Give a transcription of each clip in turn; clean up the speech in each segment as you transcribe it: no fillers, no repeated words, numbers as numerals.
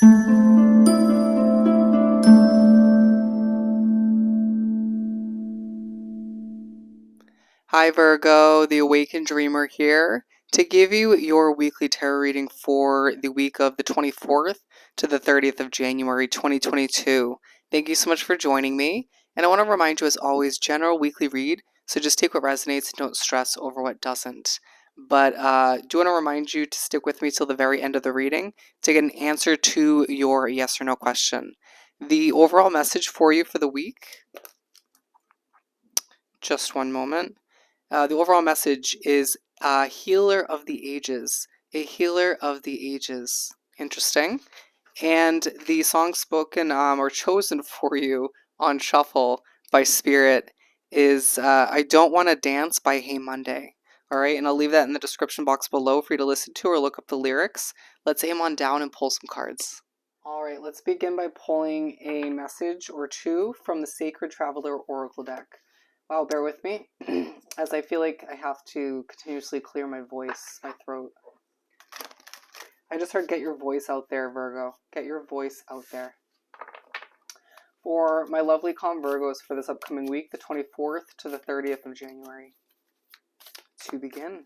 Hi Virgo, the Awakened Dreamer here to give you your weekly tarot reading for the week of the 24th to the 30th of January 2022. Thank you so much for joining me, and I want to remind you as always, general weekly read, so just take what resonates and don't stress over what doesn't. But do want to remind you to stick with me till the very end of the reading to get an answer to your yes or no question. The overall message for you for the week, just one moment. The overall message is a healer of the ages. A healer of the ages. Interesting. And the song spoken or chosen for you on shuffle by Spirit is I Don't Want to Dance by Hey Monday. All right, and I'll leave that in the description box below for you to listen to or look up the lyrics. Let's aim on down and pull some cards. All right, let's begin by pulling a message or two from the Sacred Traveler Oracle deck. Wow, bear with me, as I feel like I have to continuously clear my voice, my throat. I just heard get your voice out there, Virgo. Get your voice out there. For my lovely calm Virgos for this upcoming week, the 24th to the 30th of January. To begin.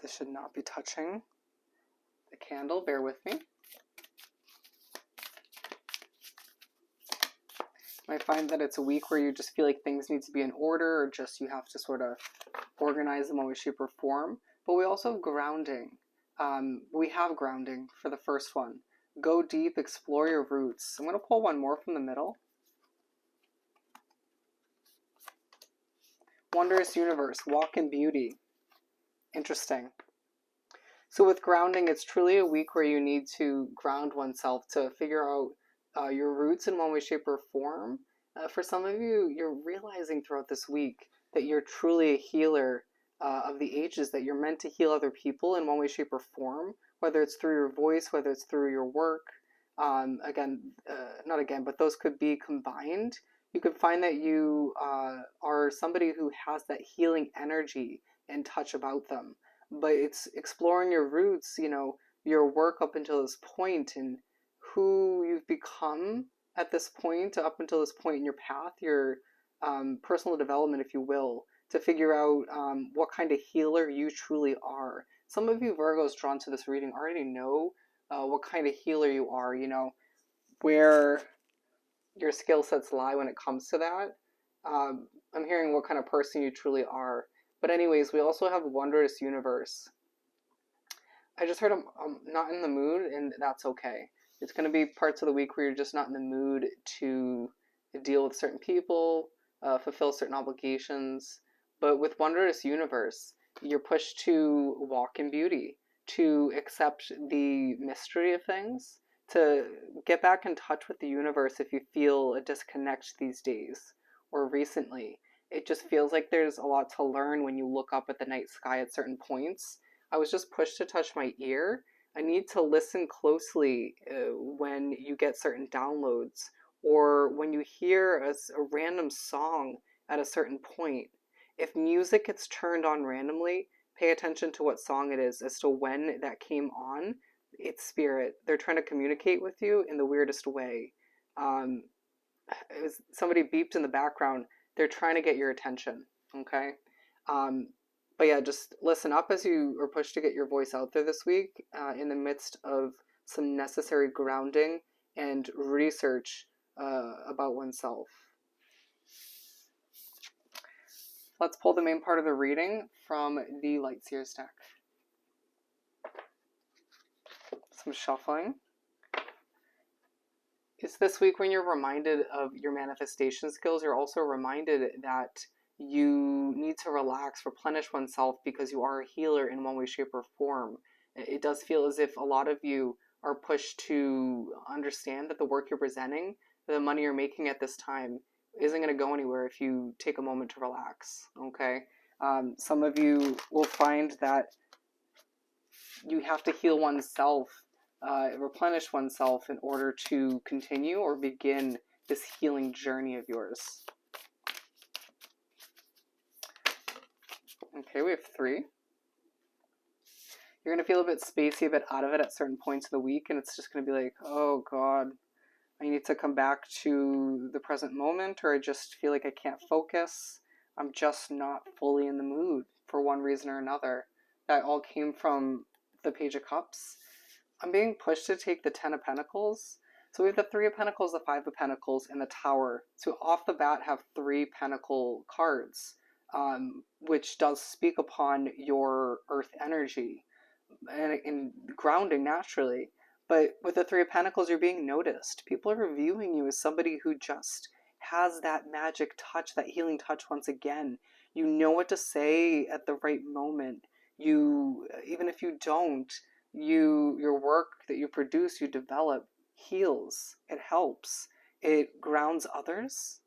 This should not be touching the candle, bear with me. I find that it's a week where you just feel like things need to be in order, or just you have to sort of organize them in one way, shape, or form. But we also have grounding. We have grounding for the first one. Go deep, explore your roots. I'm going to pull one more from the middle. Wondrous universe, walk in beauty. Interesting. So with grounding, it's truly a week where you need to ground oneself to figure out your roots in one way, shape, or form. For some of you, you're realizing throughout this week that you're truly a healer of the ages, that you're meant to heal other people in one way, shape, or form, whether it's through your voice, whether it's through your work. Not again, but those could be combined. You could find that you are somebody who has that healing energy and touch about them. But it's exploring your roots, you know, your work up until this point and who you've become at this point, up until this point in your path, your personal development, if you will, to figure out what kind of healer you truly are. Some of you Virgos drawn to this reading already know what kind of healer you are, you know, where your skill sets lie when it comes to that. I'm hearing what kind of person you truly are. But anyways, we also have Wondrous Universe. I just heard I'm not in the mood, and that's okay. It's going to be parts of the week where you're just not in the mood to deal with certain people, fulfill certain obligations. But with Wondrous Universe, you're pushed to walk in beauty, to accept the mystery of things, to get back in touch with the universe if you feel a disconnect these days or recently. It just feels like there's a lot to learn when you look up at the night sky at certain points. I was just pushed to touch my ear. I need to listen closely when you get certain downloads or when you hear a random song at a certain point. If music gets turned on randomly, pay attention to what song it is as to when that came on. It's spirit. They're trying to communicate with you in the weirdest way. Somebody beeped in the background. They're trying to get your attention, okay? But yeah, just listen up as you are pushed to get your voice out there this week in the midst of some necessary grounding and research about oneself. Let's pull the main part of the reading from the Lightseers deck. Some shuffling. It's this week when you're reminded of your manifestation skills. You're also reminded that you need to relax, replenish oneself because you are a healer in one way, shape, or form. It does feel as if a lot of you are pushed to understand that the work you're presenting, the money you're making at this time, isn't going to go anywhere if you take a moment to relax, okay? Some of you will find that you have to heal oneself, replenish oneself in order to continue or begin this healing journey of yours. Okay, we have 3. You're going to feel a bit spacey, a bit out of it at certain points of the week, and it's just going to be like, oh God, I need to come back to the present moment, or I just feel like I can't focus. I'm just not fully in the mood for one reason or another. That all came from the Page of Cups. I'm being pushed to take the Ten of Pentacles. So we have the Three of Pentacles, the Five of Pentacles, and the Tower. So off the bat have three Pentacle cards, which does speak upon your Earth energy and grounding naturally. But with the Three of Pentacles, you're being noticed. People are viewing you as somebody who just has that magic touch, that healing touch once again. You know what to say at the right moment. You, even if you don't, your work that you produce, you develop, heals. It helps. It grounds others.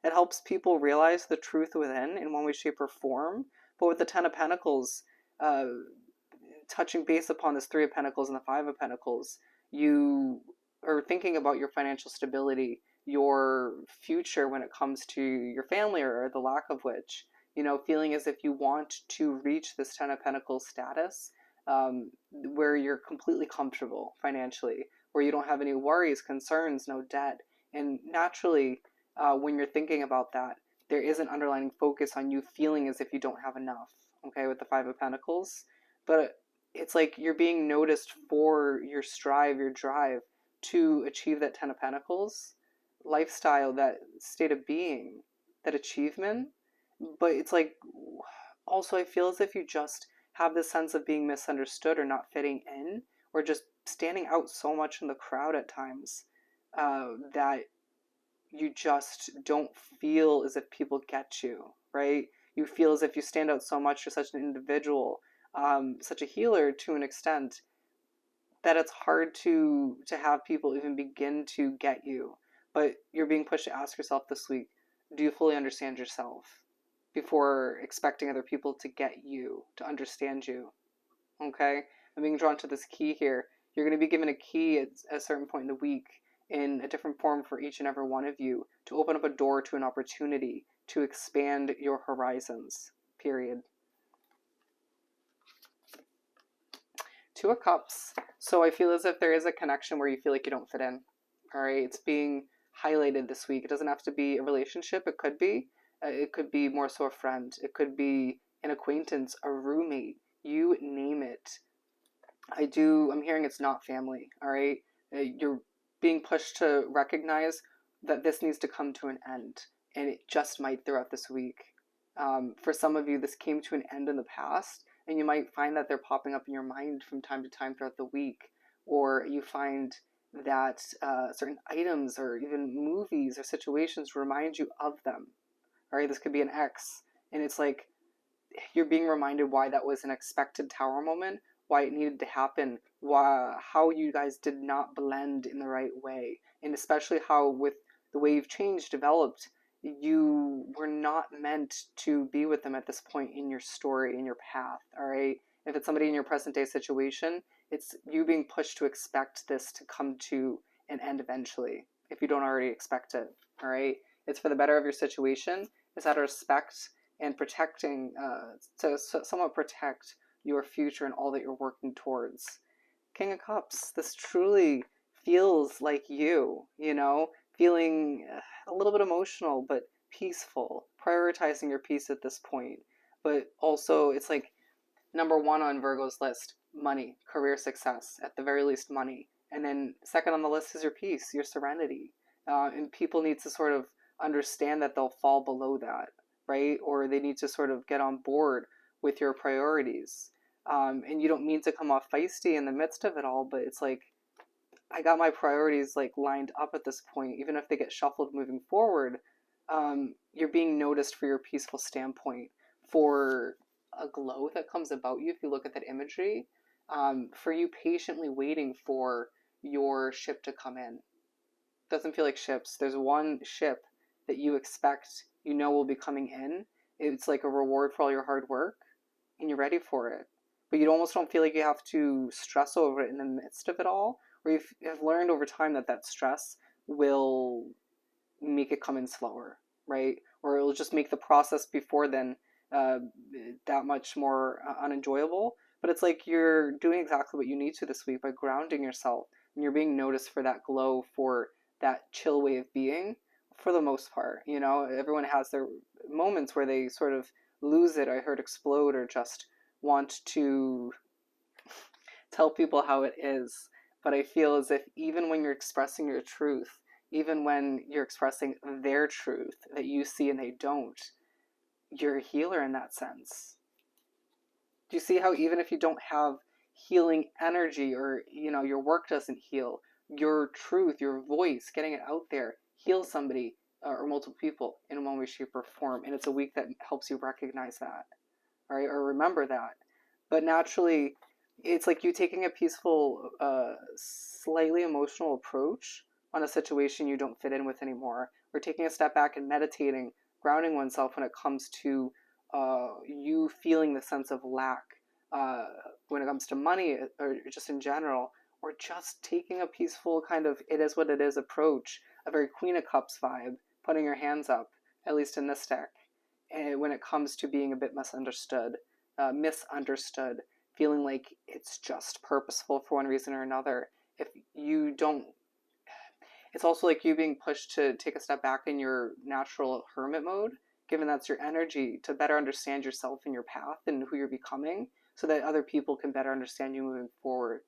It helps people realize the truth within in one way, shape, or form. But with the Ten of Pentacles, uh, touching base upon this Three of Pentacles and the Five of Pentacles, you are thinking about your financial stability, your future when it comes to your family or the lack of which, feeling as if you want to reach this Ten of Pentacles status, where you're completely comfortable financially, where you don't have any worries, concerns, no debt. And naturally, when you're thinking about that, there is an underlying focus on you feeling as if you don't have enough, okay, with the Five of Pentacles. But it's like you're being noticed for your strive, your drive to achieve that Ten of Pentacles lifestyle, that state of being, that achievement. But it's like, also, I feel as if you just have this sense of being misunderstood or not fitting in, or just standing out so much in the crowd at times, that you just don't feel as if people get you, right? You feel as if you stand out so much, you're such an individual, such a healer to an extent, that it's hard to have people even begin to get you. But you're being pushed to ask yourself this week, do you fully understand yourself before expecting other people to get you, to understand you? Okay? I'm being drawn to this key here. You're going to be given a key at a certain point in the week in a different form for each and every one of you to open up a door to an opportunity to expand your horizons, period. Two of Cups. So I feel as if there is a connection where you feel like you don't fit in. All right, it's being highlighted this week. It doesn't have to be a relationship. It could be. It could be more so a friend. It could be an acquaintance, a roommate. You name it. I'm hearing it's not family. All right, you're being pushed to recognize that this needs to come to an end, and it just might throughout this week. For some of you, this came to an end in the past, and you might find that they're popping up in your mind from time to time throughout the week, or you find that certain items or even movies or situations remind you of them. All right, this could be an ex, and it's like you're being reminded why that was an expected Tower moment, why it needed to happen, how you guys did not blend in the right way, and especially how with the way you've changed, developed, you were not meant to be with them at this point in your story, in your path. All right, if it's somebody in your present day situation, it's you being pushed to expect this to come to an end eventually, if you don't already expect it. All right, it's for the better of your situation. It's out of respect and protecting, to somewhat protect your future and all that you're working towards. King of Cups, this truly feels like feeling a little bit emotional, but peaceful, prioritizing your peace at this point. But also, it's like number one on Virgo's list, money, career success, at the very least money. And then second on the list is your peace, your serenity. And people need to sort of understand that they'll fall below that, right? Or they need to sort of get on board with your priorities. And you don't mean to come off feisty in the midst of it all, but it's like, I got my priorities like lined up at this point, even if they get shuffled moving forward. You're being noticed for your peaceful standpoint, for a glow that comes about you if you look at that imagery, for you patiently waiting for your ship to come in. Doesn't feel like ships. There's one ship that you expect, will be coming in. It's like a reward for all your hard work, and you're ready for it. But you almost don't feel like you have to stress over it in the midst of it all, or you've learned over time that stress will make it come in slower, right? Or it'll just make the process before then that much more unenjoyable. But it's like you're doing exactly what you need to this week by grounding yourself, and you're being noticed for that glow, for that chill way of being, for the most part. You know, everyone has their moments where they sort of lose it, I heard explode, or just want to tell people how it is. But I feel as if even when you're expressing your truth, even when you're expressing their truth that you see and they don't, you're a healer in that sense. Do you see how even if you don't have healing energy, or your work doesn't heal, your truth, your voice, getting it out there heals somebody, or multiple people in one way, shape, or form. And it's a week that helps you recognize that, right? Or remember that. But naturally, it's like you taking a peaceful, slightly emotional approach on a situation you don't fit in with anymore, or taking a step back and meditating, grounding oneself when it comes to you feeling the sense of lack, uh, when it comes to money, or just in general, or just taking a peaceful kind of it is what it is approach, a very Queen of Cups vibe, putting your hands up, at least in this deck, and when it comes to being a bit misunderstood, feeling like it's just purposeful for one reason or another. If you don't, it's also like you being pushed to take a step back in your natural hermit mode, given that's your energy, to better understand yourself and your path and who you're becoming, so that other people can better understand you moving forward,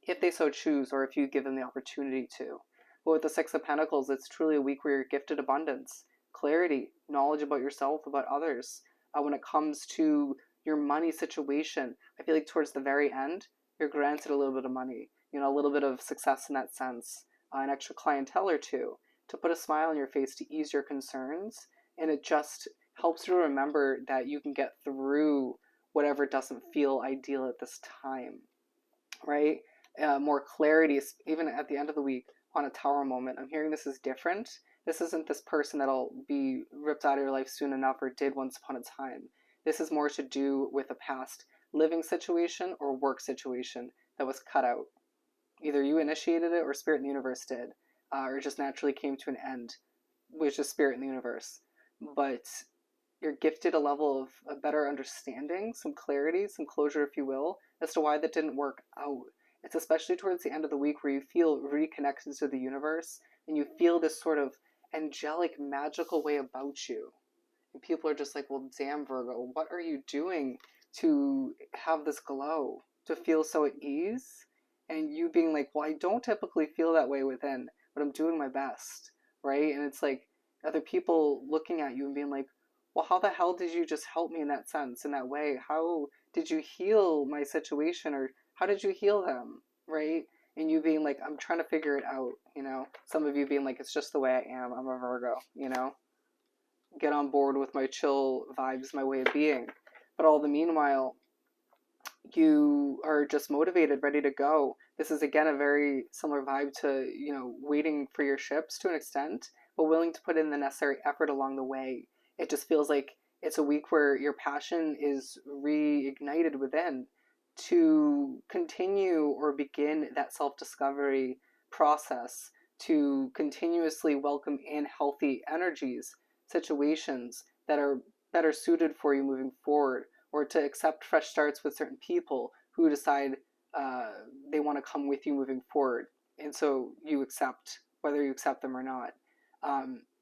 if they so choose, or if you give them the opportunity to. But with the Six of Pentacles, it's truly a week where you're gifted abundance, clarity, knowledge about yourself, about others. When it comes to your money situation, I feel like towards the very end, you're granted a little bit of money, a little bit of success in that sense, an extra clientele or two, to put a smile on your face, to ease your concerns. And it just helps you to remember that you can get through whatever doesn't feel ideal at this time, right? More clarity, even at the end of the week, on a Tower moment. I'm hearing this is different. This isn't this person that'll be ripped out of your life soon enough, or did once upon a time. This is more to do with a past living situation or work situation that was cut out. Either you initiated it, or Spirit in the universe did, or it just naturally came to an end, which is Spirit in the universe. But you're gifted a level of a better understanding, some clarity, some closure, if you will, as to why that didn't work out. It's especially towards the end of the week where you feel reconnected to the universe, and you feel this sort of angelic, magical way about you. And people are just like, well, damn, Virgo, what are you doing to have this glow, to feel so at ease? And you being like, well, I don't typically feel that way within, but I'm doing my best, right? And it's like other people looking at you and being like, well, how the hell did you just help me in that sense, in that way? How did you heal my situation, or how did you heal them, right? And you being like, I'm trying to figure it out, Some of you being like, it's just the way I am. I'm a Virgo. Get on board with my chill vibes, my way of being. But all the meanwhile, you are just motivated, ready to go. This is again a very similar vibe to, waiting for your ships to an extent, but willing to put in the necessary effort along the way. It just feels like it's a week where your passion is reignited within, to continue or begin that self-discovery process, to continuously welcome in healthy energies, situations that are better suited for you moving forward, or to accept fresh starts with certain people who decide they want to come with you moving forward. And so you accept, whether you accept them or not,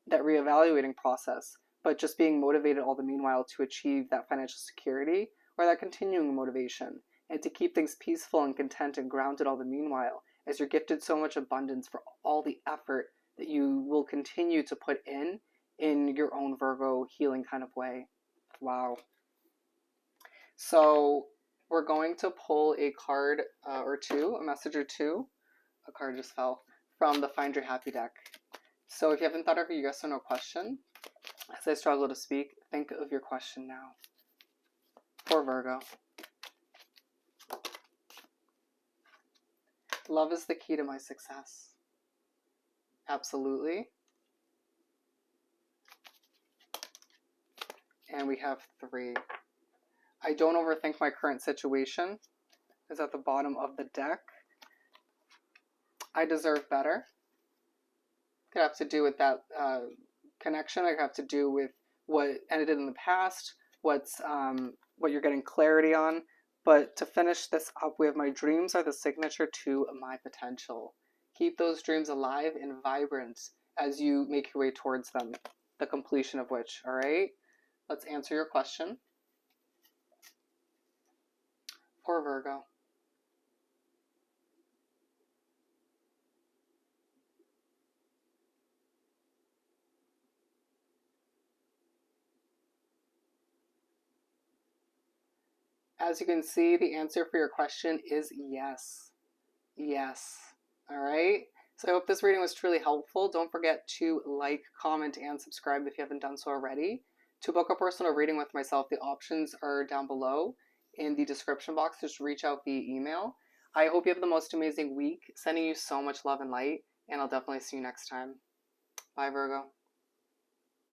that reevaluating process, but just being motivated all the meanwhile to achieve that financial security, or that continuing motivation, and to keep things peaceful and content and grounded all the meanwhile, as you're gifted so much abundance for all the effort that you will continue to put in your own Virgo healing kind of way. Wow. So we're going to pull a card or two, a message or two. A card just fell from the Find Your Happy deck. So if you haven't thought of your yes or no question, as I struggle to speak, think of your question now. For Virgo. Love is the key to my success. Absolutely. And we have 3. I don't overthink my current situation is at the bottom of the deck. I deserve better. Could have to do with that connection. I have to do with what ended in the past, what you're getting clarity on, But to finish this up, we have my dreams are the signature to my potential. Keep those dreams alive and vibrant as you make your way towards them, the completion of which, all right? Let's answer your question. For Virgo. As you can see, the answer for your question is yes. Yes. All right. So I hope this reading was truly helpful. Don't forget to like, comment, and subscribe if you haven't done so already. To book a personal reading with myself, the options are down below in the description box. Just reach out via email. I hope you have the most amazing week. Sending you so much love and light, and I'll definitely see you next time. Bye, Virgo.